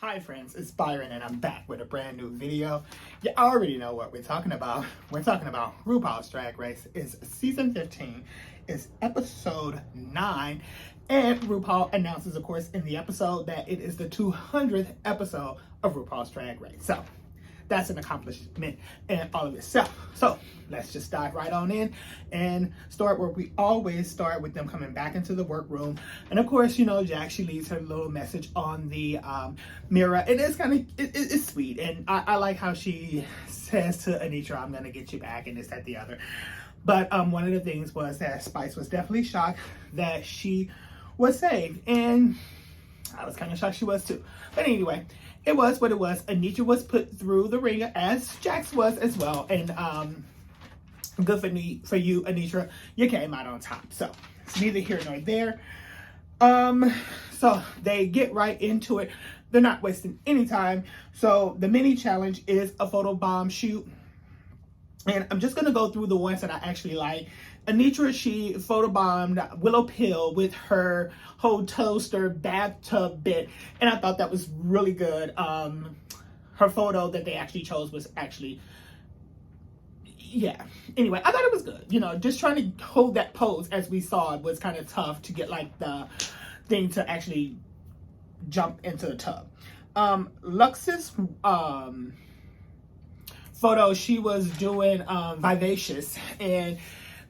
Hi friends, it's Byron and I'm back with a brand new video. You already know what we're talking about. We're talking about RuPaul's Drag Race. It's season 15. It's episode 9. And RuPaul announces, of course, in the episode that it is the 200th episode of RuPaul's Drag Race. So that's an accomplishment in all of itself. So let's just dive right on in and start where we always start, with them coming back into the workroom. And of course, you know, Jack, she leaves her little message on the mirror. It is kind of, it's sweet. And I like how she says to Anitra, I'm going to get you back, and this, that, the other. But one of the things was that Spice was definitely shocked that she was saved. And I was kind of shocked she was too. But anyway, it was what it was. Anitra was put through the ringer, as Jax was as well. And good for you, Anitra. You came out on top. So it's neither here nor there. So they get right into it. They're not wasting any time. So the mini challenge is a photo bomb shoot. And I'm just going to go through the ones that I actually like. Anitra, she photobombed Willow Pill with her whole toaster bathtub bit. And I thought that was really good. Her photo that they actually chose was actually, yeah. Anyway, I thought it was good. You know, just trying to hold that pose as we saw it was kind of tough to get like the thing to actually jump into the tub. Lux's photo, she was doing Vivacious, and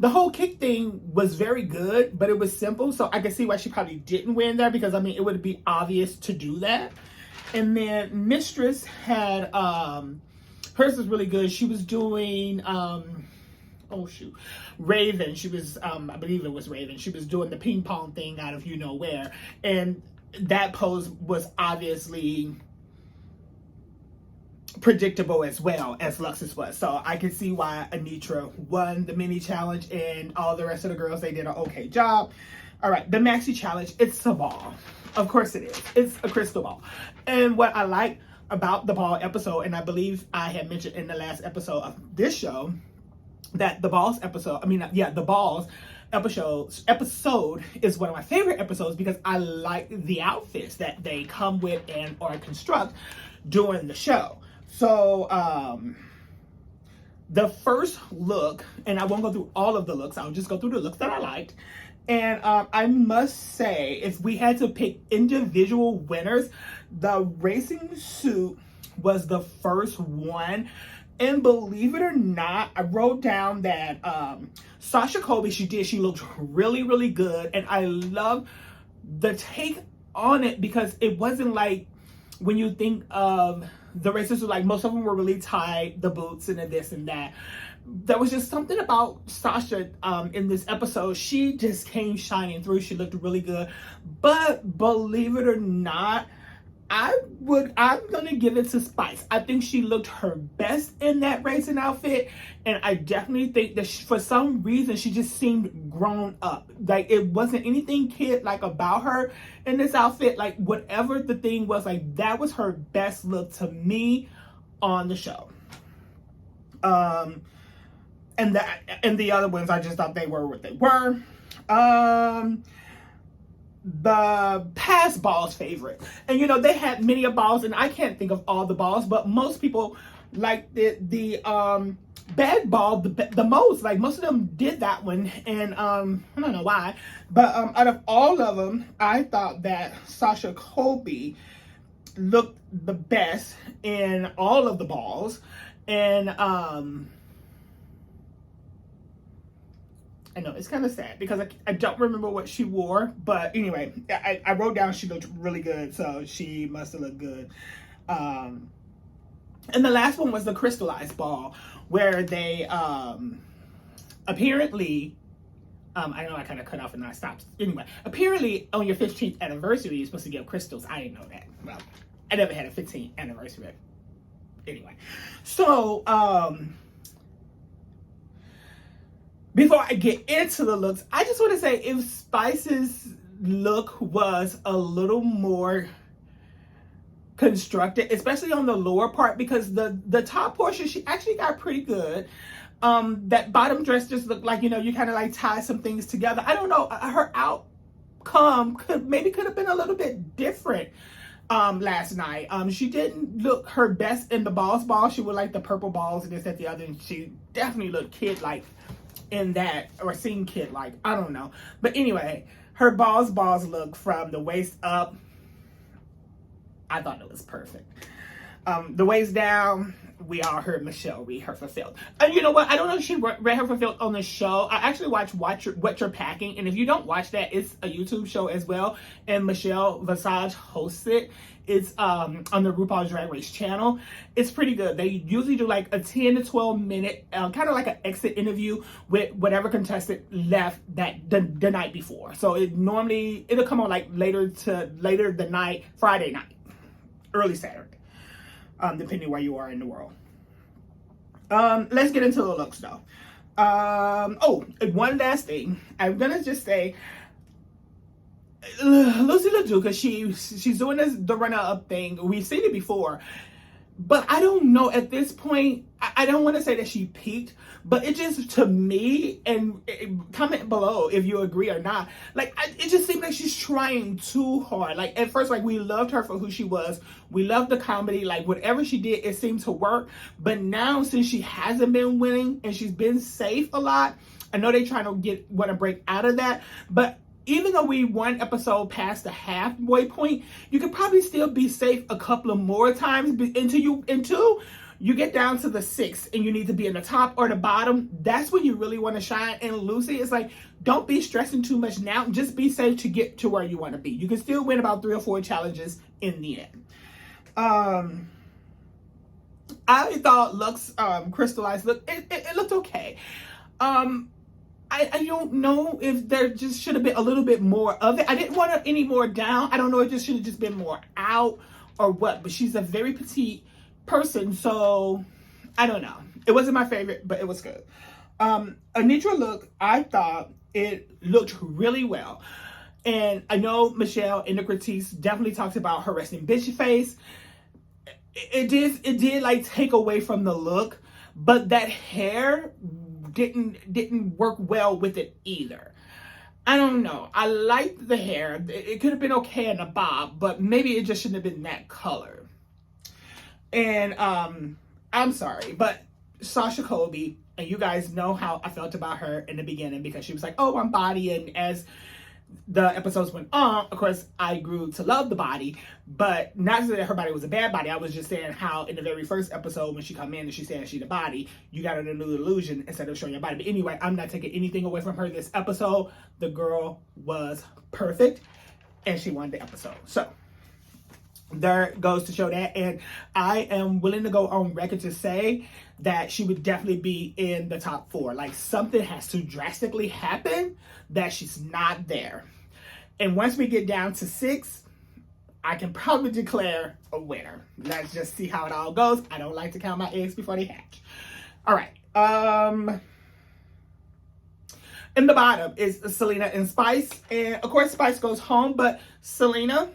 the whole kick thing was very good, but it was simple, so I can see why she probably didn't win there, because I mean it would be obvious to do that. And then Mistress had hers was really good. She was doing Raven. She was I believe it was Raven. She was doing the ping pong thing out of you know where, and that pose was obviously predictable as well as Lux's was. So I can see why Anitra won the mini challenge, and all the rest of the girls, they did an okay job. All right, the maxi challenge, it's a ball. Of course it is. It's a crystal ball. And what I like about the ball episode, and I believe I had mentioned in the last episode of this show, that the balls episode, the balls episode is one of my favorite episodes, because I like the outfits that they come with and or construct during the show. So the first look, and I won't go through all of the looks, I'll just go through the looks that I liked. And I must say, if we had to pick individual winners, the racing suit was the first one. And believe it or not, I wrote down that Sasha Kobe, she looked really, really good. And I love the take on it, because it wasn't like when you think of the races, like most of them were really tight, the boots and the this and that. There was just something about Sasha in this episode. She just came shining through. She looked really good. But believe it or not, I'm gonna give it to Spice. I think she looked her best in that racing outfit, and I definitely think that for some reason she just seemed grown up. Like it wasn't anything kid-like about her in this outfit. Like whatever the thing was, like that was her best look to me on the show. And the other ones, I just thought they were what they were. The past balls favorite, and you know they had many of balls, and I can't think of all the balls, but most people liked the bag ball the most. Like most of them did that one, and I don't know why, but out of all of them, I thought that Sasha Kobe looked the best in all of the balls. And I know it's kind of sad because I don't remember what she wore, but anyway, I wrote down she looked really good, so she must have looked good. And the last one was the crystallized ball, where they apparently, I know I kind of cut off and I stopped. Anyway, apparently on your 15th anniversary, you're supposed to give crystals. I didn't know that. Well, I never had a 15th anniversary. Anyway, so before I get into the looks, I just want to say, if Spice's look was a little more constructed, especially on the lower part, because the top portion, she actually got pretty good. That bottom dress just looked like, you know, you kind of like tie some things together. I don't know, her outcome could have been a little bit different. last night. She didn't look her best in the balls ball. She would like the purple balls and this, that, the other, and she definitely looked kid-like in that, or seemed kid-like. I don't know. But anyway, her balls look from the waist up. I thought it was perfect. The waist down, we all heard Michelle read her fulfilled. And you know what? I don't know if she read her fulfilled on the show. I actually watched What You're Packing. And if you don't watch that, it's a YouTube show as well. And Michelle Visage hosts it. It's on the RuPaul Drag Race channel. It's pretty good. They usually do like a 10 to 12 minute, kind of like an exit interview with whatever contestant left the night before. So it'll come on like later the night, Friday night, early Saturday. Depending where you are in the world. Let's get into the looks though. One last thing. I'm gonna just say, Lucy LaDuca, she's doing the runner-up thing. We've seen it before, but I don't know at this point. I don't want to say that she peaked, but it just, to me, and comment below if you agree or not, like, it just seemed like she's trying too hard. Like, at first, like, we loved her for who she was. We loved the comedy. Like, whatever she did, it seemed to work. But now, since she hasn't been winning and she's been safe a lot, I know they're trying to want to break out of that, but even though we one episode past the halfway point, you could probably still be safe a couple of more times until you get down to the 6 and you need to be in the top or the bottom. That's when you really want to shine. And Lucy is like, don't be stressing too much now. Just be safe to get to where you want to be. You can still win about 3 or 4 challenges in the end. I thought Lux's crystallized look, it looked okay. I don't know if there just should have been a little bit more of it. I didn't want any more down. I don't know if it just should have just been more out or what. But she's a very petite person, so I don't know. It wasn't my favorite, but it was good. Anitra look, I thought it looked really well. And I know Michelle in the critiques definitely talked about her resting bitch face. It did like take away from the look, but that hair didn't work well with it either. I don't know. I liked the hair. It could have been okay in a bob, but maybe it just shouldn't have been that color. And I'm sorry, but Sasha Kobe, and you guys know how I felt about her in the beginning, because she was like, oh, I'm body, and as the episodes went on, of course, I grew to love the body, but not that her body was a bad body. I was just saying how in the very first episode when she come in and she said she the body, you got an illusion instead of showing your body. But anyway, I'm not taking anything away from her this episode. The girl was perfect and she won the episode. So there goes to show that. And I am willing to go on record to say that she would definitely be in the top 4. Like, something has to drastically happen that she's not there. And once we get down to 6, I can probably declare a winner. Let's just see how it all goes. I don't like to count my eggs before they hatch. All right. In the bottom is Selena and Spice. And of course, Spice goes home, but Selena,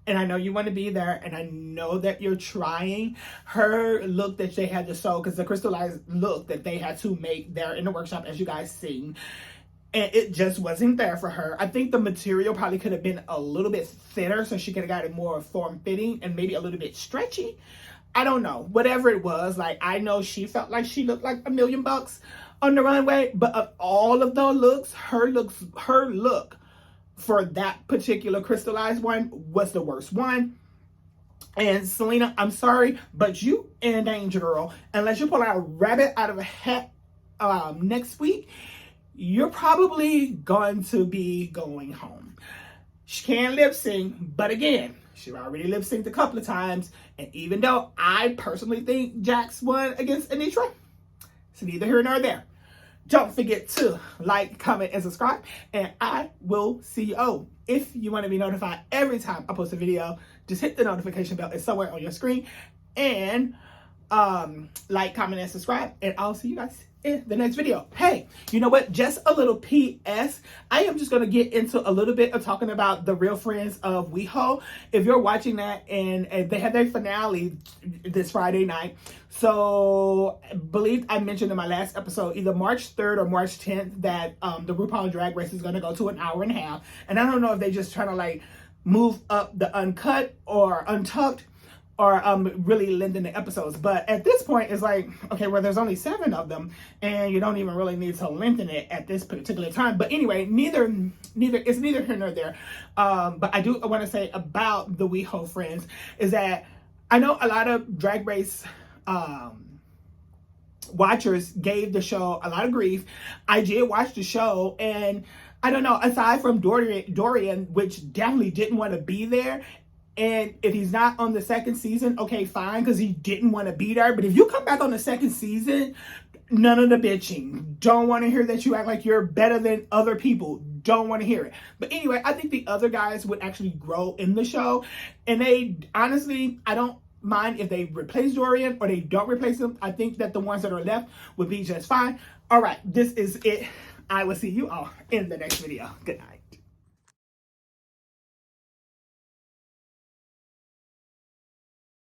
and I know you want to be there, and I know that you're trying. Her look that they had to show, because the crystallized look that they had to make there in the workshop, as you guys seen, and it just wasn't there for her. I think the material probably could have been a little bit thinner, so she could have got it more form-fitting and maybe a little bit stretchy. I don't know. Whatever it was, like, I know she felt like she looked like $1 million on the runway, but of all of the looks, her look for that particular crystallized one was the worst one. And Selena, I'm sorry, but you in danger, girl. Unless you pull out a rabbit out of a hat next week, you're probably going to be going home. She can lip sync, but again, she already lip synced a couple of times. And even though I personally think Jax won against Anitra, it's neither here nor there. Don't forget to like, comment, and subscribe. And I will see you. Oh, if you want to be notified every time I post a video, just hit the notification bell. It's somewhere on your screen. And like, comment, and subscribe. And I'll see you guys in the next video. Hey, you know what? Just a little PS. I am just going to get into a little bit of talking about the Real Friends of WeHo. If you're watching that, and they had their finale this Friday night. So I believe I mentioned in my last episode, either March 3rd or March 10th, that the RuPaul Drag Race is going to go to an hour and a half. And I don't know if they just trying to like move up the uncut or untucked, or really lengthen the episodes. But at this point, it's like, okay, well, there's only 7 of them, and you don't even really need to lengthen it at this particular time. But anyway, neither here nor there. But I do want to say about the WeHo Friends is that I know a lot of Drag Race watchers gave the show a lot of grief. I did watch the show, and I don't know, aside from Dorian, which definitely didn't want to be there. And if he's not on the second season, okay, fine, because he didn't want to be there. But if you come back on the second season, none of the bitching. Don't want to hear that you act like you're better than other people. Don't want to hear it. But anyway, I think the other guys would actually grow in the show. And they, honestly, I don't mind if they replace Dorian or they don't replace him. I think that the ones that are left would be just fine. All right, this is it. I will see you all in the next video. Good night.